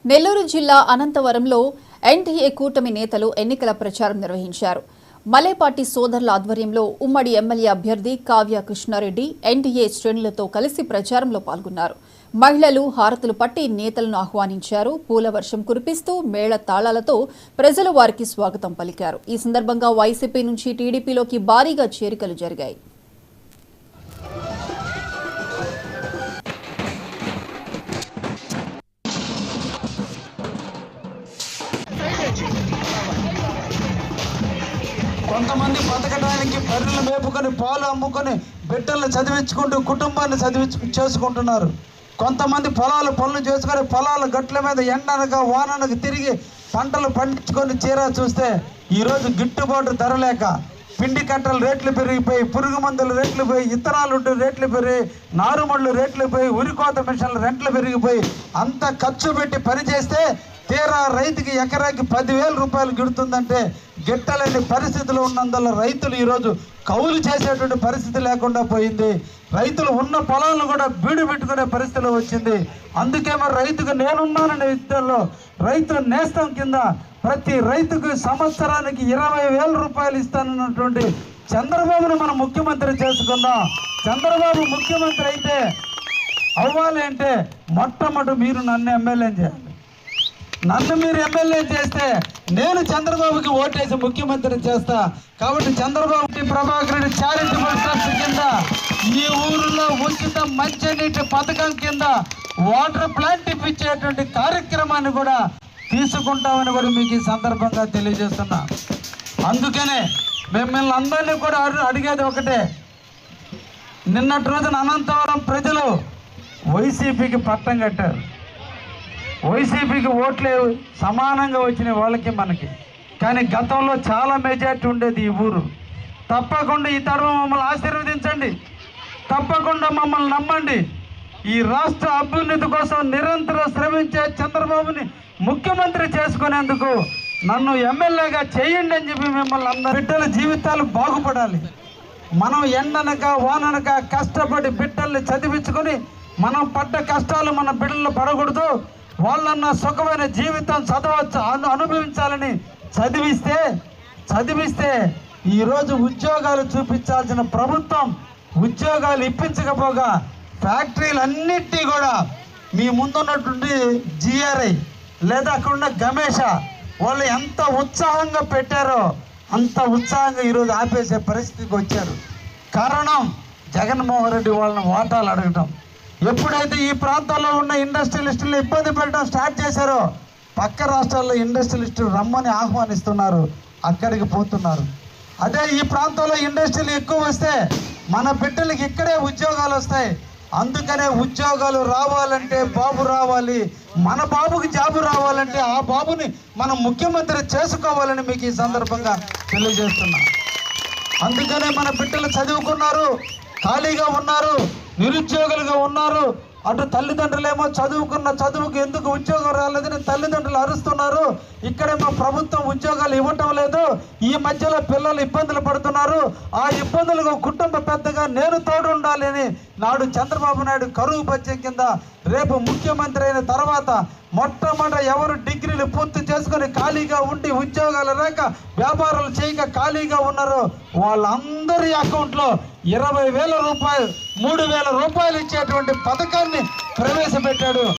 నెల్లూరు జిల్లా అనంతవరంలో ఎన్డీఏ కూటమి నేతలు ఎన్నికల ప్రచారం నిర్వహించారు. మలేపాటి సోదరుల ఆధ్వర్యంలో ఉమ్మడి ఎమ్మెల్యే అభ్యర్థి కావ్య కృష్ణారెడ్డి ఎన్డీఏ శ్రేణులతో కలిసి ప్రచారంలో పాల్గొన్నారు. మహిళలు హారతులు పట్టి నేతలను ఆహ్వానించారు. పూల వర్షం కురిపిస్తూ మేళ తాళాలతో ప్రజలు వారికి స్వాగతం పలికారు. ఈ సందర్భంగా వైసీపీ నుంచి టీడీపీలోకి భారీగా చేరికలు జరిగాయి. కొంతమంది బతకడానికి బర్రెలు మేపుకొని పాలు అమ్ముకొని బిడ్డలను చదివించుకుంటూ కుటుంబాన్ని చేసుకుంటున్నారు. కొంతమంది పనులు చేసుకొని పొలాల గట్ల మీద ఎండనగా వాననగా తిరిగి పంటలు పండించుకొని చీరా చూస్తే ఈరోజు గిట్టుబాటు ధర లేక పిండి కట్టలు రేట్లు పెరిగిపోయి, పురుగు మందులు రేట్లు పోయి, ఇత్తనాలు రేట్లు పెరిగి, నారుమళ్ళు రేట్లు పోయి, ఉరికోత మిషన్లు రెంట్లు పెరిగిపోయి అంత ఖర్చు పెట్టి పనిచేస్తే తీరా రైతుకి ఎకరాకి 10,000 రూపాయలు గిడుతుందంటే గిట్టలేని పరిస్థితులు ఉన్నందువల్ల రైతులు ఈరోజు కౌలు చేసేటువంటి పరిస్థితి లేకుండా పోయింది. రైతులు ఉన్న పొలాలను కూడా బీడు పెట్టుకునే పరిస్థితిలో వచ్చింది. అందుకే మరి రైతుకు నేనున్నాననే విషయంలో రైతు నేస్తం కింద ప్రతి రైతుకు సంవత్సరానికి 20,000 రూపాయలు ఇస్తానన్నటువంటి చంద్రబాబును మనం ముఖ్యమంత్రి చేసుకుందాం. చంద్రబాబు ముఖ్యమంత్రి అయితే అవ్వాలి అంటే మొట్టమొదటి మీరు నన్ను ఎమ్మెల్యే చేయాలి. నన్ను మీరు ఎమ్మెల్యే చేస్తే నేను చంద్రబాబుకి ఓటేసి ముఖ్యమంత్రి చేస్తా. కాబట్టి చంద్రబాబు ప్రభాకర్ రెడ్డి చారిటబుల్ ట్రస్ట్ కింద ఈ ఊరిలో ఉచిత మంచినీటి పథకం కింద వాటర్ ప్లాంట్ ఇప్పించేటువంటి కార్యక్రమాన్ని కూడా తీసుకుంటామని కూడా మీకు ఈ సందర్భంగా తెలియజేస్తున్నా. అందుకనే మిమ్మల్ని అందరినీ కూడా అడిగేది ఒకటే, నిన్నటి రోజున అనంతవరం ప్రజలు వైసీపీకి పట్టం కట్టారు. వైసీపీకి ఓట్లు సమానంగా వచ్చిన వాళ్ళకి మనకి, కానీ గతంలో చాలా మెజార్టీ ఉండేది ఈ ఊరు. తప్పకుండా ఈ తరం మమ్మల్ని ఆశీర్వదించండి, తప్పకుండా మమ్మల్ని నమ్మండి. ఈ రాష్ట్ర అభ్యున్నతి కోసం నిరంతరం శ్రమించే చంద్రబాబుని ముఖ్యమంత్రి చేసుకునేందుకు నన్ను ఎమ్మెల్యేగా చేయండి అని చెప్పి మిమ్మల్ని అందరి బిడ్డల జీవితాలు బాగుపడాలి. మనం ఎండనక వాననక కష్టపడి బిడ్డల్ని చదివించుకొని మనం పడ్డ కష్టాలు మన బిడ్డలు పడకూడదు, వాళ్ళన్న సుఖమైన జీవితం అనుభవించాలని చదివిస్తే ఈరోజు ఉద్యోగాలు చూపించాల్సిన ప్రభుత్వం ఉద్యోగాలు ఇప్పించకపోగా ఫ్యాక్టరీలన్నిటినీ కూడా మీ ముందున్నటువంటి జిఆర్ఐ లేదా అక్కడున్న గమేష వాళ్ళు ఎంత ఉత్సాహంగా పెట్టారో అంత ఉత్సాహంగా ఈరోజు ఆపేసే పరిస్థితికి వచ్చారు. కారణం జగన్మోహన్ రెడ్డి వాళ్ళని వాటాలు అడగటం. ఎప్పుడైతే ఈ ప్రాంతాల్లో ఉన్న ఇండస్ట్రియలిస్టులు ఇబ్బంది పెట్టడం స్టార్ట్ చేశారో పక్క రాష్ట్రాల్లో ఇండస్ట్రియలిస్టులు రమ్మని ఆహ్వానిస్తున్నారు, అక్కడికి పోతున్నారు. అదే ఈ ప్రాంతంలో ఇండస్ట్రీలు ఎక్కువ వస్తే మన బిడ్డలకి ఇక్కడే ఉద్యోగాలు వస్తాయి. అందుకనే ఉద్యోగాలు రావాలంటే బాబు రావాలి, మన బాబుకి జాబు రావాలంటే ఆ బాబుని మనం ముఖ్యమంత్రి చేసుకోవాలని మీకు ఈ సందర్భంగా తెలియజేస్తున్నా. అందుకనే మన బిడ్డలు చదువుకున్నారు, ఖాళీగా ఉన్నారు, నిరుద్యోగులుగా ఉన్నారు. అటు తల్లిదండ్రులేమో చదువుకున్న చదువుకు ఎందుకు ఉద్యోగం రాలేదని తల్లిదండ్రులు అరుస్తున్నారు. ఇక్కడేమో ప్రభుత్వం ఉద్యోగాలు ఇవ్వటం లేదు. ఈ మధ్యలో పిల్లలు ఇబ్బందులు పడుతున్నారు. ఆ ఇబ్బందులకు కుటుంబ పెద్దగా నేను తోడు ఉండాలి అని నాడు చంద్రబాబు నాయుడు కరువు భత్యం కింద రేపు ముఖ్యమంత్రి అయిన తర్వాత మొట్టమొదట ఎవరు డిగ్రీలు పూర్తి చేసుకుని ఖాళీగా ఉండి ఉద్యోగాలు లేక వ్యాపారాలు చేయక ఖాళీగా ఉన్నారో వాళ్ళందరి అకౌంట్లో 20,000 రూపాయలు 3,000 రూపాయలు ఇచ్చేటువంటి పథకాన్ని ప్రవేశపెట్టాడు.